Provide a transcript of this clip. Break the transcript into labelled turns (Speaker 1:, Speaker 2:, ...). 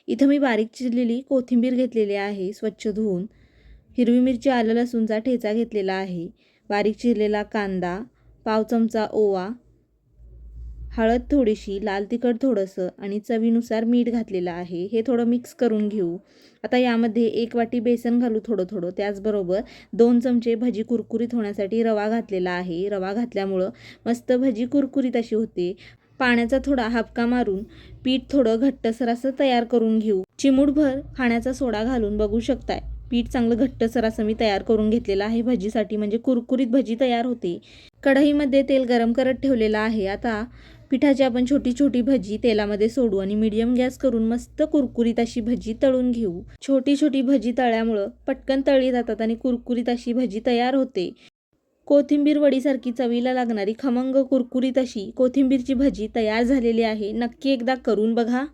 Speaker 1: इथं मी बारीक चिरलेली कोथिंबीर घेतलेली आहे स्वच्छ धुवून. हिरवी मिरची, आलं लसूणचा ठेचा घेतलेला आहे. बारीक चिरलेला कांदा, पाव चमचा ओवा, हळद थोडीशी, लाल तिखट थोडंसं आणि चवीनुसार मीठ घातलेलं आहे. हे थोडं मिक्स करून घेऊ. आता यामध्ये 1 वाटी बेसन घालू थोडं थोडं. त्याचबरोबर 2 चमचे भजी कुरकुरीत होण्यासाठी रवा घातलेला आहे. रवा घातल्यामुळं मस्त भजी कुरकुरीत अशी होते. पाण्याचा थोडा हापका मारून पीठ थोडं घट्टसर असं तयार करून घेऊ. चिमूटभर खाण्याचा सोडा घालून बघू शकताय. पीठ चांगलं घट्टसर असं मी तयार करून घेतलेलं आहे भजीसाठी, म्हणजे कुरकुरीत भजी तयार होते. कढईमध्ये तेल गरम करत ठेवलेलं आहे. आता पिठाची आपण छोटी छोटी भजी तेलामध्ये सोडू आणि मीडियम गॅस करून मस्त कुरकुरीत अशी भजी तळून घेऊ. छोटी छोटी भजी तळल्यामुळं पटकन तळली जातात आणि कुरकुरीत अशी भजी तयार होते. कोथिंबीर वडीसारखी चवीला लागणारी खमंग कुरकुरीत अशी कोथिंबीरची भजी तयार झालेली आहे. नक्की एकदा करून बघा.